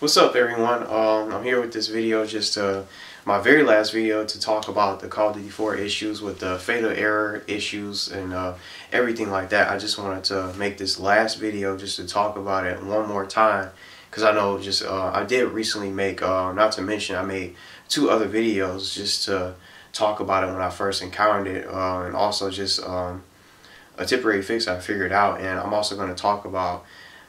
What's up, everyone? I'm here with this video, just my very last video, to talk about the Call of Duty 4 issues with the fatal error issues and everything like that. I just wanted to make this last video just to talk about it one more time, because I know I did recently make, not to mention, I made 2 other videos just to talk about it when I first encountered it, and also just a temporary fix I figured out. And I'm also going to talk about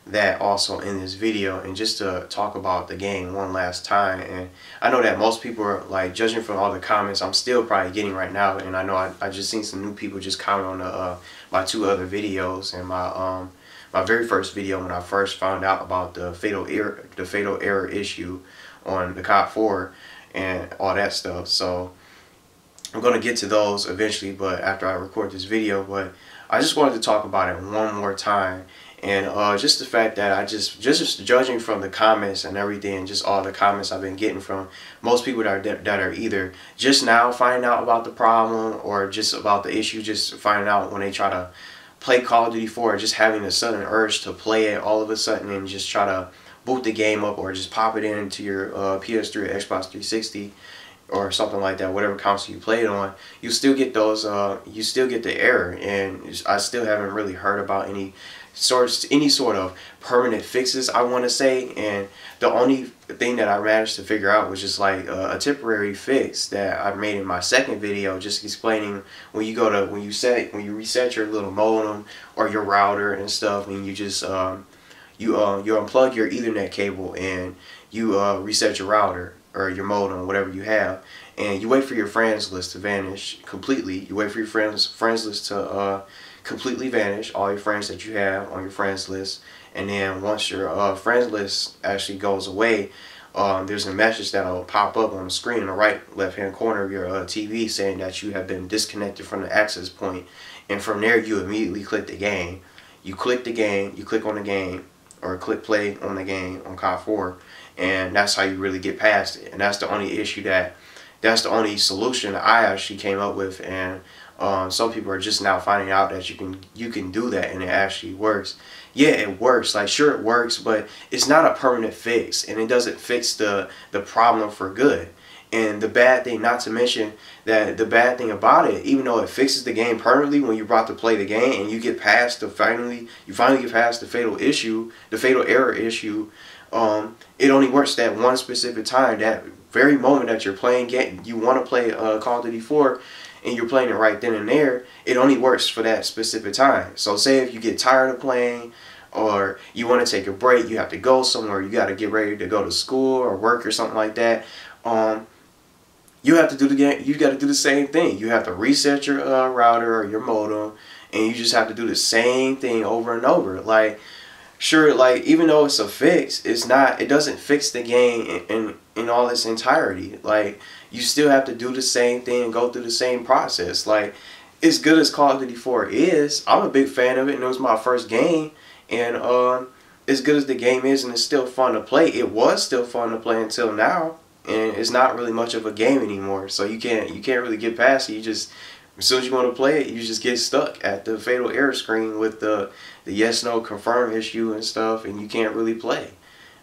that also in this video, and just to talk about the game one last time. And I know that most people are, like, judging from all the comments I'm still probably getting right now, and I know I just seen some new people just comment on my 2 other videos, and my very first video when I first found out about the fatal error issue on the COD 4 and all that stuff. So I'm going to get to those eventually, but after I record this video. But I just wanted to talk about it one more time. And just the fact that I just judging from the comments and everything, just all the comments I've been getting from most people that are either just now finding out about the problem, or just about the issue, just finding out when they try to play Call of Duty 4, just having a sudden urge to play it all of a sudden and just try to boot the game up, or just pop it into your PS3 or Xbox 360 or something like that, whatever console you play it on. You still get those, you still get the error, and I still haven't really heard about any sort of permanent fixes, I want to say. And the only thing that I managed to figure out was just like a temporary fix that I made in my second video, just explaining when you reset your little modem or your router and stuff, and you just you unplug your Ethernet cable, and you reset your router or your modem, whatever you have, and you wait for your friends list to vanish completely. You wait for your friends list to completely vanish, all your friends that you have on your friends list. And then once your friends list actually goes away, there's a message that'll pop up on the screen in the right left hand corner of your TV, saying that you have been disconnected from the access point. And from there, you immediately click the game. You click the game, you click on the game, or click play on the game on COD 4, and that's how you really get past it. And that's the only that's the only solution I actually came up with. And some people are just now finding out that you can do that, and it actually works. Yeah, it works. Like, sure, it works, but it's not a permanent fix, and it doesn't fix the problem for good. And the bad thing, not to mention that the bad thing about it, even though it fixes the game permanently when you're about to play the game, and you get past the finally get past the fatal error issue, it only works that one specific time. That very moment that you're playing you want to play Call of Duty 4, and you're playing it right then and there, it only works for that specific time. So say if you get tired of playing, or you want to take a break, you have to go somewhere, you got to get ready to go to school or work or something like that, you have to do you got to do the same thing. You have to reset your router or your modem, and you just have to do the same thing over and over. Like, sure, like, even though it's a fix, it doesn't fix the game in all its entirety. Like, you still have to do the same thing and go through the same process. Like, as good as Call of Duty 4 is, I'm a big fan of it, and it was my first game. And as good as the game is, and it's still fun to play, it was still fun to play until now. And it's not really much of a game anymore, so you can't really get past it. You just, as soon as you want to play it, you just get stuck at the fatal error screen with the yes no confirm issue and stuff, and you can't really play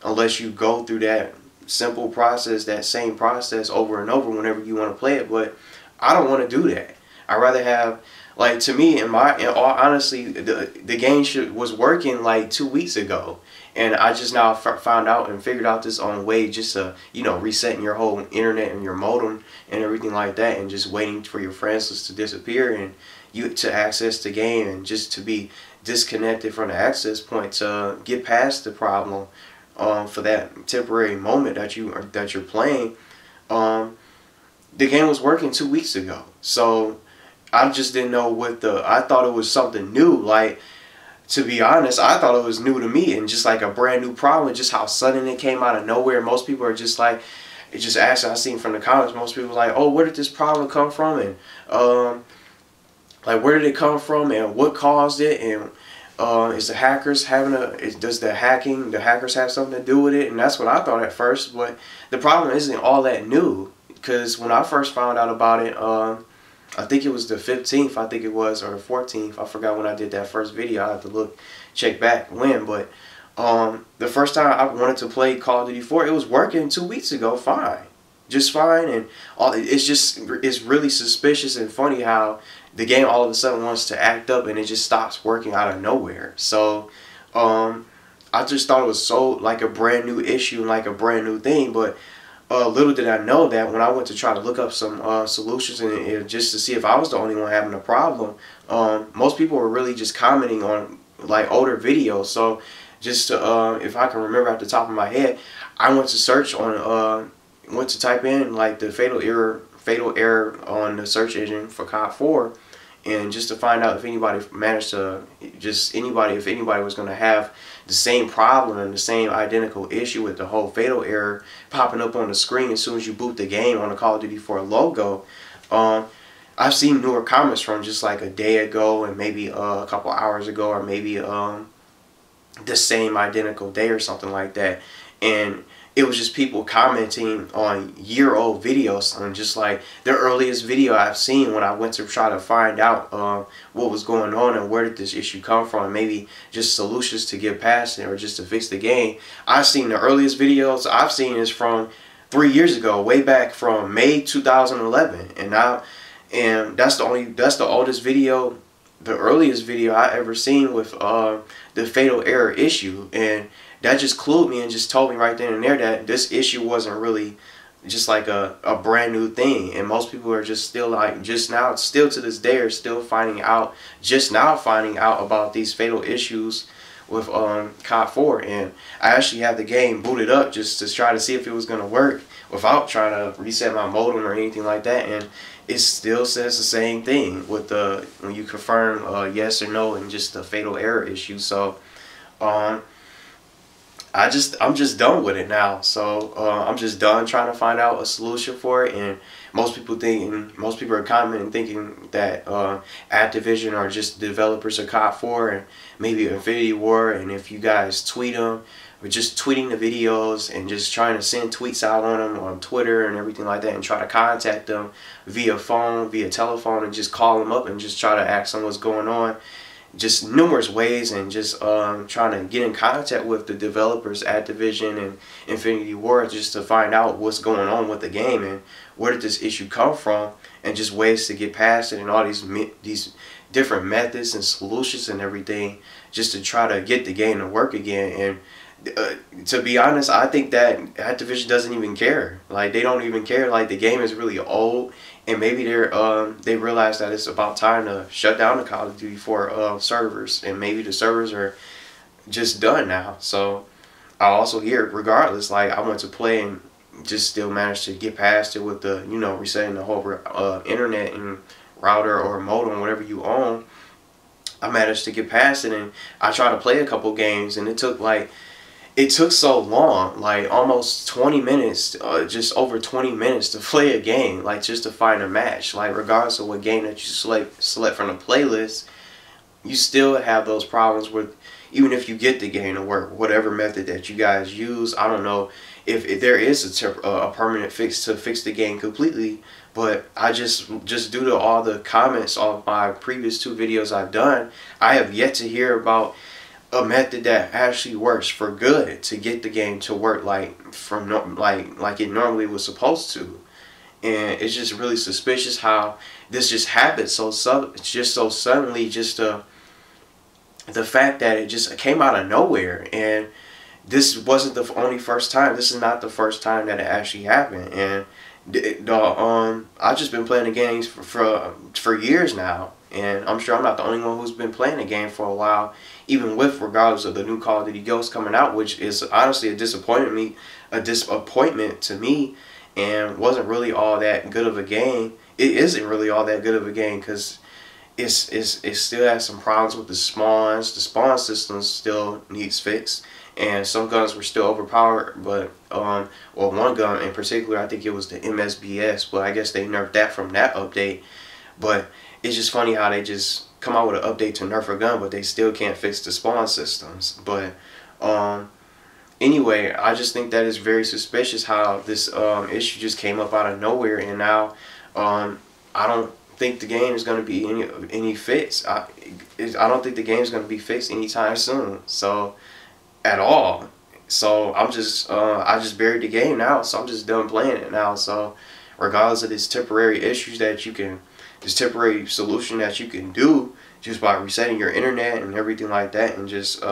unless you go through that simple process, that same process over and over whenever you want to play it. But I don't want to do that. I'd rather have, like, to me, in all honesty, the game was working like 2 weeks ago. And I just now found out and figured out this own way, just to, resetting your whole internet and your modem and everything like that, and just waiting for your friends list to disappear and you to access the game, and just to be disconnected from the access point to get past the problem for that temporary moment that you're playing. The game was working 2 weeks ago, so I just didn't know I thought it was something new. Like, to be honest, I thought it was new to me, and just like a brand new problem, just how sudden it came out of nowhere. Most people are just like, just asking, I seen from the comments, most people are like, oh, where did this problem come from? And like, where did it come from, and what caused it? And does the hackers have something to do with it? And that's what I thought at first. But the problem isn't all that new, because when I first found out about it, I think it was the 15th, I think it was, or the 14th. I forgot when I did that first video. I have to check back when. But The first time I wanted to play Call of Duty 4, it was working 2 weeks ago, fine, just fine, and it's really suspicious and funny how the game all of a sudden wants to act up and it just stops working out of nowhere. So, I just thought it was so like a brand new issue, like a brand new thing, but little did I know that when I went to try to look up some solutions and just to see if I was the only one having a problem, most people were really just commenting on like older videos. So just to, if I can remember at the top of my head, I went to search on, went to type in like the fatal error on the search engine for COD 4, and just to find out if anybody managed to, if anybody was going to have the same problem and the same identical issue with the whole fatal error popping up on the screen as soon as you boot the game on the Call of Duty 4 logo. I've seen newer comments from just like a day ago and maybe a couple hours ago, or maybe the same identical day or something like that, and it was just people commenting on year-old videos, on just like the earliest video I've seen when I went to try to find out what was going on and where did this issue come from, maybe just solutions to get past it or just to fix the game. I've seen the earliest videos I've seen is from 3 years ago, way back from May 2011, and that's the oldest video, the earliest video I ever seen with the fatal error issue. And that just clued me and just told me right then and there that this issue wasn't really just like a brand new thing, and most people are just still like still to this day are still just now finding out about these fatal issues with COD 4. And I actually have the game booted up just to try to see if it was going to work without trying to reset my modem or anything like that, and it still says the same thing with the when you confirm yes or no and just the fatal error issue. So I'm just done with it now. So I'm just done trying to find out a solution for it. And most people are commenting thinking that Activision are just developers of COD 4 and maybe Infinity War, and if you guys tweet them, or just tweeting the videos and just trying to send tweets out on them on Twitter and everything like that, and try to contact them via phone, via telephone, and just call them up and just try to ask them what's going on, just numerous ways, and just trying to get in contact with the developers, Activision and Infinity Ward, just to find out what's going on with the game and where did this issue come from, and just ways to get past it, and all these different methods and solutions and everything, just to try to get the game to work again. And to be honest, I think that Activision doesn't even care. Like, they don't even care. Like, the game is really old, and maybe they realize that it's about time to shut down the Call of Duty 4 servers, and maybe the servers are just done now. So I also hear, regardless, like, I went to play and just still managed to get past it with the, resetting the whole internet and router or modem, whatever you own. I managed to get past it, and I tried to play a couple games, and it took so long, like almost 20 minutes, just over 20 minutes to play a game, like just to find a match. Like, regardless of what game that you select from the playlist, you still have those problems with, even if you get the game to work, whatever method that you guys use. I don't know if there is a permanent fix to fix the game completely, but I just due to all the comments on my previous 2 videos I've done, I have yet to hear about a method that actually works for good to get the game to work like it normally was supposed to. And it's just really suspicious how this just happened so suddenly, just the fact that it just came out of nowhere. And this wasn't the only first time. This is not the first time that it actually happened. And I've just been playing the games for years now, and I'm sure I'm not the only one who's been playing the game for a while, even with regardless of the new Call of Duty Ghosts coming out, which is honestly a disappointment to me, and wasn't really all that good of a game. It isn't really all that good of a game because it still has some problems with the spawns. The spawn system still needs fixed, and some guns were still overpowered. But well, one gun in particular, I think it was the MSBS, but I guess they nerfed that from that update. But it's just funny how they just come out with an update to nerf a gun, but they still can't fix the spawn systems. But anyway, I just think that it's very suspicious how this issue just came up out of nowhere, and now I don't think the game is going to be any fix. I don't think the game is going to be fixed anytime soon. So at all. So I'm just I just buried the game now, so I'm just done playing it now. So regardless of this temporary issues that you can, this temporary solution that you can do just by resetting your internet and everything like that, and just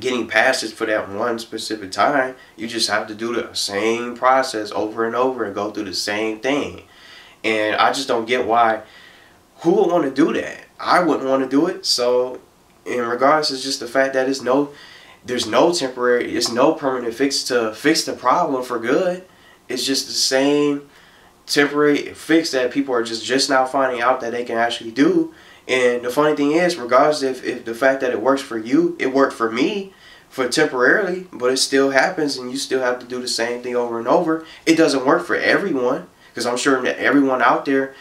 getting past it for that one specific time, you just have to do the same process over and over and go through the same thing. And I just don't get why, who would want to do that? I wouldn't want to do it. So in regards to just the fact that there's no temporary, it's no permanent fix to fix the problem for good. It's just the same temporary fix that people are just now finding out that they can actually do. And the funny thing is, regardless if the fact that it works for you, it worked for me for temporarily, but it still happens and you still have to do the same thing over and over. It doesn't work for everyone, because I'm sure that everyone out there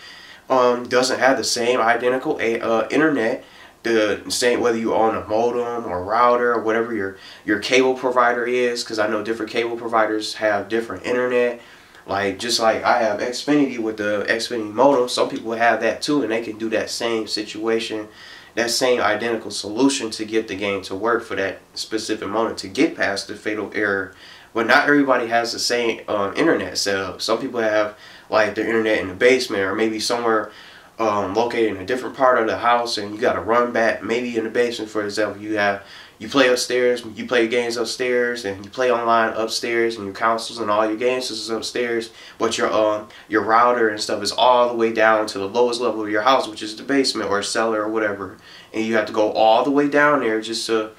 doesn't have the same identical internet, the same, whether you own a modem or router or whatever your cable provider is, because I know different cable providers have different internet. Like, just like I have Xfinity with the Xfinity modem, some people have that too, and they can do that same situation, that same identical solution to get the game to work for that specific moment, to get past the fatal error. But not everybody has the same internet setup. Some people have like their internet in the basement, or maybe somewhere located in a different part of the house, and you got to run back. Maybe in the basement, for example, you play upstairs, you play games upstairs, and you play online upstairs, and your consoles and all your games is upstairs, but your router and stuff is all the way down to the lowest level of your house, which is the basement or cellar or whatever, and you have to go all the way down there just to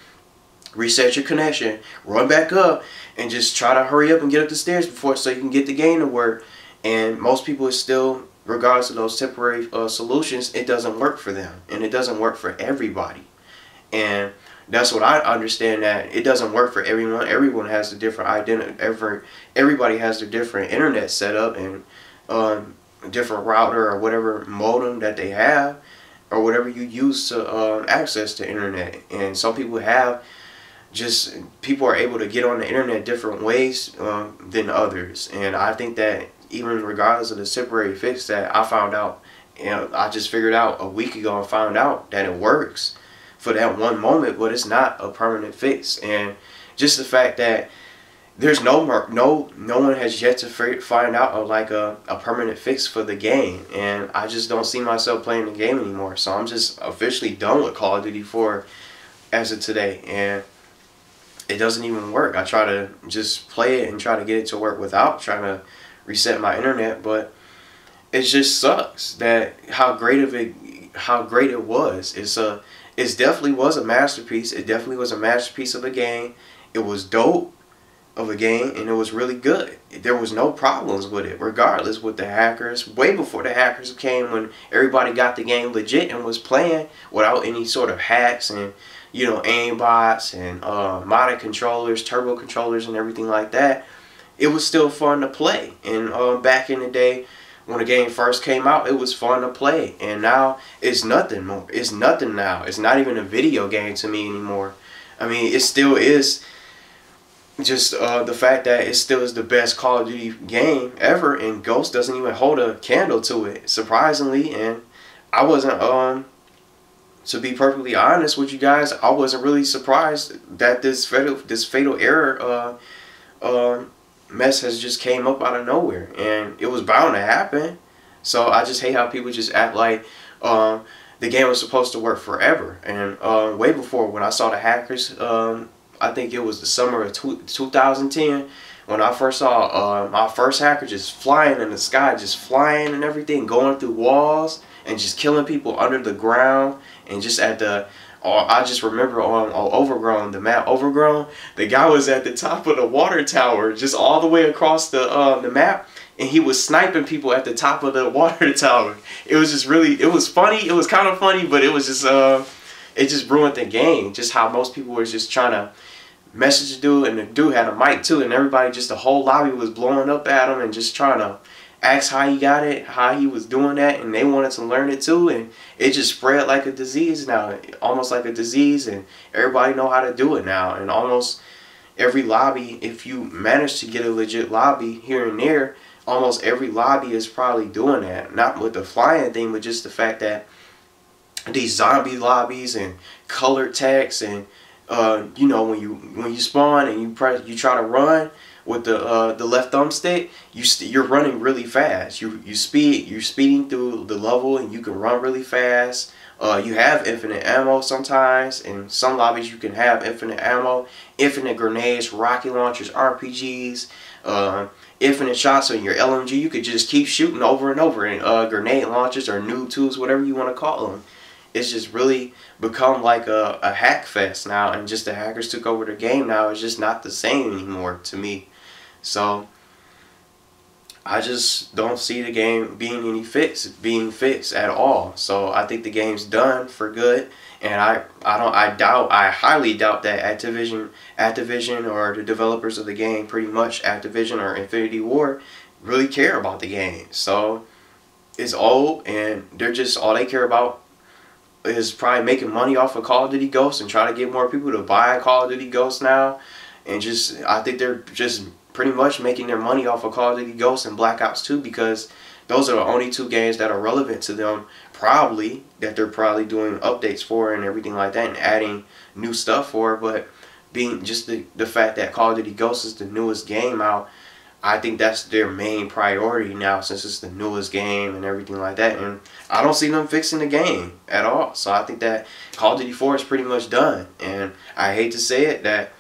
reset your connection, run back up, and just try to hurry up and get up the stairs before, so you can get the game to work. And most people is still, regardless of those temporary solutions, it doesn't work for them, and it doesn't work for everybody. And that's what I understand, that it doesn't work for everyone. Everyone has a different identity. Everybody has their different internet setup and different router or whatever modem that they have, or whatever you use to access the internet. And some people have people are able to get on the internet different ways than others. And I think that even regardless of the temporary fix that I found out, I just figured out a week ago and found out that it works for that one moment, but it's not a permanent fix. And just the fact that there's no one has yet to find out a permanent fix for the game, and I just don't see myself playing the game anymore. So I'm just officially done with Call of Duty 4 as of today, and it doesn't even work. I try to just play it and try to get it to work without trying to reset my internet, but it just sucks that how great it was. It definitely was a masterpiece. It definitely was a masterpiece of a game. It was dope of a game, and it was really good. There was no problems with it, regardless with the hackers. Way before the hackers came, when everybody got the game legit and was playing without any sort of hacks and, you know, aimbots and modded controllers, turbo controllers, and everything like that, it was still fun to play. And back in the day, when the game first came out, it was fun to play. And now it's nothing more. It's nothing now. It's not even a video game to me anymore. I mean, it still is just the fact that it still is the best Call of Duty game ever, and Ghost doesn't even hold a candle to it, surprisingly. And I wasn't, to be perfectly honest with you guys, I wasn't really surprised that this fatal error mess has just came up out of nowhere, and it was bound to happen. So I just hate how people just act like the game was supposed to work forever. And way before, when I saw the hackers, I think it was the summer of 2010, when I first saw my first hacker just flying in the sky, just flying and everything, going through walls and just killing people under the ground. And just at the I just remember on Overgrown, the map Overgrown, the guy was at the top of the water tower, just all the way across the map, and he was sniping people at the top of the water tower. It was just really, it was funny, it was kind of funny, but it was just, it just ruined the game, just how most people were just trying to message the dude, and the dude had a mic too, and everybody, just the whole lobby was blowing up at him and just trying to ask how he got it, how he was doing that, and they wanted to learn it too, and it just spread like a disease now, almost like a disease, and everybody know how to do it now. And almost every lobby, if you manage to get a legit lobby here and there, almost every lobby is probably doing that. Not with the flying thing, but just the fact that these zombie lobbies and colored text and you know, when you spawn and you try to run with the left thumbstick, you're running really fast. You're speeding through the level, and you can run really fast. You have infinite ammo sometimes. In some lobbies, you can have infinite ammo, infinite grenades, rocket launchers, RPGs, infinite shots on your LMG. You could just keep shooting over and over, and grenade launchers or noob tools, whatever you want to call them. It's just really become like a hack fest now, and just the hackers took over the game now. It's just not the same anymore to me. So I just don't see the game being fixed at all. So I think the game's done for good, and I highly doubt that Activision or the developers of the game, pretty much Activision or Infinity Ward, really care about the game. So it's old, and they're just, all they care about is probably making money off of Call of Duty Ghosts and trying to get more people to buy Call of Duty Ghosts now. And just, I think they're just pretty much making their money off of Call of Duty Ghosts and Black Ops 2, because those are the only two games that are relevant to them, probably, that they're probably doing updates for and everything like that and adding new stuff for. But being just the fact that Call of Duty Ghosts is the newest game out, I think that's their main priority now, since it's the newest game and everything like that. And I don't see them fixing the game at all. So I think that Call of Duty 4 is pretty much done. And I hate to say it, that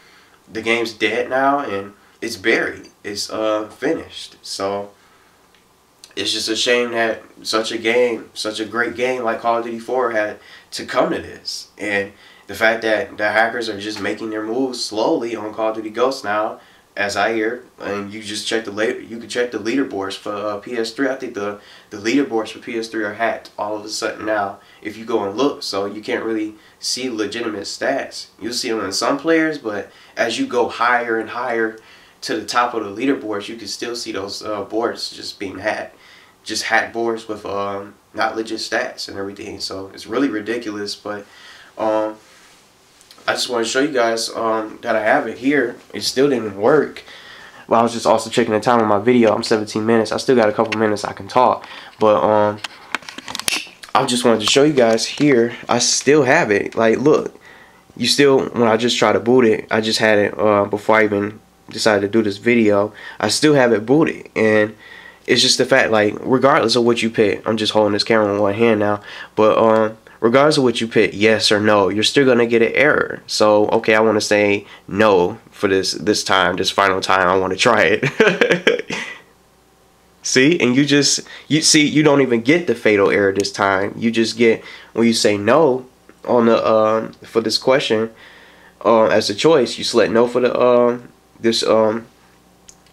the game's dead now and it's buried. It's finished. So it's just a shame that such a great game like Call of Duty 4 had to come to this. And the fact that the hackers are just making their moves slowly on Call of Duty Ghosts now, as I hear, and you just check you can check the leaderboards for PS3. I think the leaderboards for PS3 are hacked all of a sudden now, if you go and look. So you can't really see legitimate stats. You'll see them in some players, but as you go higher and higher to the top of the leaderboards, you can still see those boards just being hacked. Just hacked boards with not legit stats and everything. So it's really ridiculous. But I just want to show you guys that I have it here. It still didn't work. Well, I was just also checking the time on my video. I'm 17 minutes. I still got a couple minutes I can talk. But I just wanted to show you guys here. I still have it. Like, look. You still, when I just tried to boot it, I just had it before I even decided to do this video. I still have it booted. And it's just the fact, like, regardless of what you pick. I'm just holding this camera in one hand now. But regardless of what you pick, yes or no, you're still gonna get an error. So okay, I want to say no for this final time. I want to try it. See, and you don't even get the fatal error this time. You just get, when you say no on the for this question as a choice, you select no for the this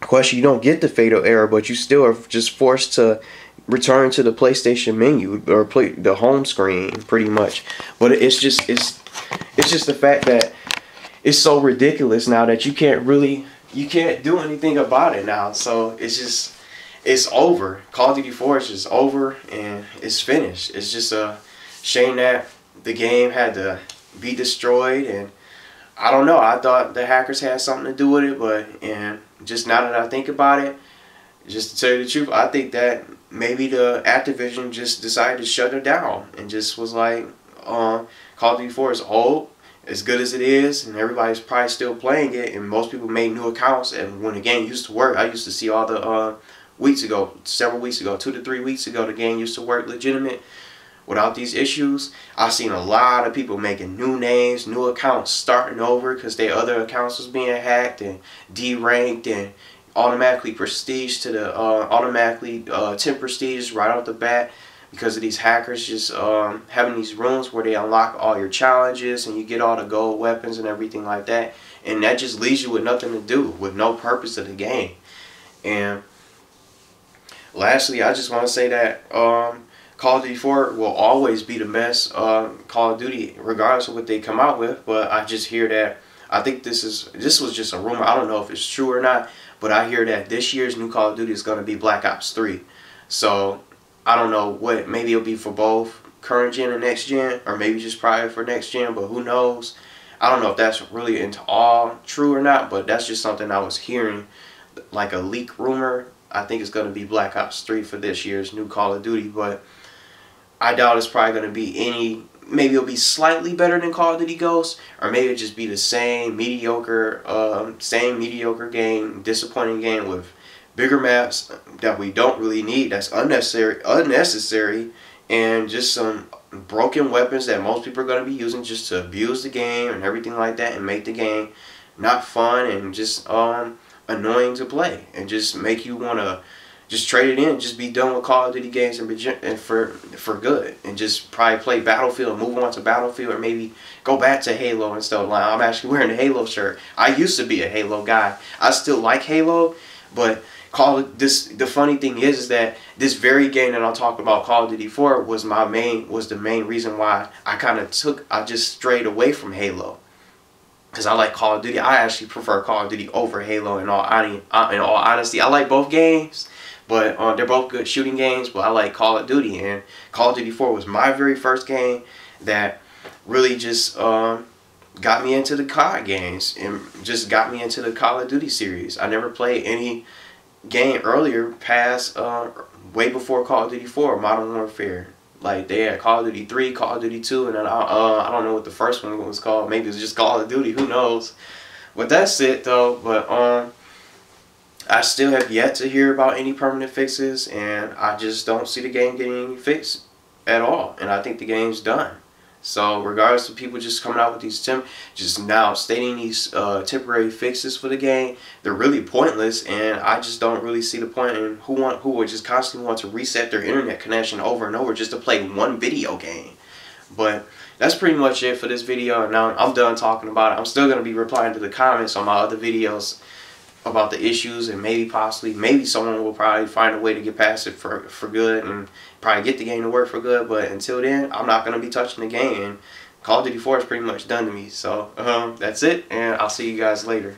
question. You don't get the fatal error, but you still are just forced to return to the PlayStation menu or the home screen, pretty much. But it's just the fact that it's so ridiculous now that you can't do anything about it now. So it's over. Call of Duty 4 is just over and it's finished. It's just a shame that the game had to be destroyed, and I don't know. I thought the hackers had something to do with it, but just now that I think about it, just to tell you the truth, I think that maybe the Activision just decided to shut it down and just was like, Call of Duty 4 is old, as good as it is, and everybody's probably still playing it, and most people made new accounts. And when the game used to work, I used to see all the several weeks ago, 2 to 3 weeks ago, the game used to work legitimate without these issues. I've seen a lot of people making new names, new accounts, starting over because their other accounts was being hacked and deranked, and automatically prestige to the automatically 10 prestige right off the bat because of these hackers just having these rooms where they unlock all your challenges and you get all the gold weapons and everything like that, and that just leaves you with nothing to do, with no purpose of the game. And lastly, I just want to say that Call of Duty 4 will always be the best Call of Duty, regardless of what they come out with. But I just hear that, I think this was just a rumor. I don't know if it's true or not, but I hear that this year's new Call of Duty is going to be Black Ops 3. So I don't know what, maybe it'll be for both current gen and next gen, or maybe just probably for next gen, but who knows. I don't know if that's really into all true or not, but that's just something I was hearing, like a leak rumor. I think it's going to be Black Ops 3 for this year's new Call of Duty, but I doubt it's probably going to be maybe it'll be slightly better than Call of Duty Ghosts, or maybe it'll just be the same mediocre game, disappointing game with bigger maps that we don't really need, that's unnecessary, and just some broken weapons that most people are going to be using just to abuse the game and everything like that, and make the game not fun and just annoying to play, and just make you want to just trade it in, just be done with Call of Duty games and for good, and just probably play Battlefield, move on to Battlefield, or maybe go back to Halo and stuff. Like, I'm actually wearing a Halo shirt. I used to be a Halo guy. I still like Halo, but the funny thing is that this very game that I'm talking about, Call of Duty 4, was the main reason why I just strayed away from Halo. Because I like Call of Duty. I actually prefer Call of Duty over Halo in all honesty. I like both games, but they're both good shooting games, but I like Call of Duty. And Call of Duty 4 was my very first game that really just got me into the COD games and just got me into the Call of Duty series. I never played any game earlier past way before Call of Duty 4, Modern Warfare. Like, they had Call of Duty 3, Call of Duty 2, and then I don't know what the first one was called. Maybe it was just Call of Duty, who knows. But that's it though. But I still have yet to hear about any permanent fixes, and I just don't see the game getting any fixed at all. And I think the game's done. So regardless of people just coming out with these just now stating these temporary fixes for the game, they're really pointless, and I just don't really see the point in who would just constantly want to reset their internet connection over and over just to play one video game. But that's pretty much it for this video, and now I'm done talking about it. I'm still going to be replying to the comments on my other videos about the issues, and maybe someone will probably find a way to get past it for good and probably get the game to work for good. But until then, I'm not going to be touching the game, and Call of Duty 4 is pretty much done to me. So that's it, and I'll see you guys later.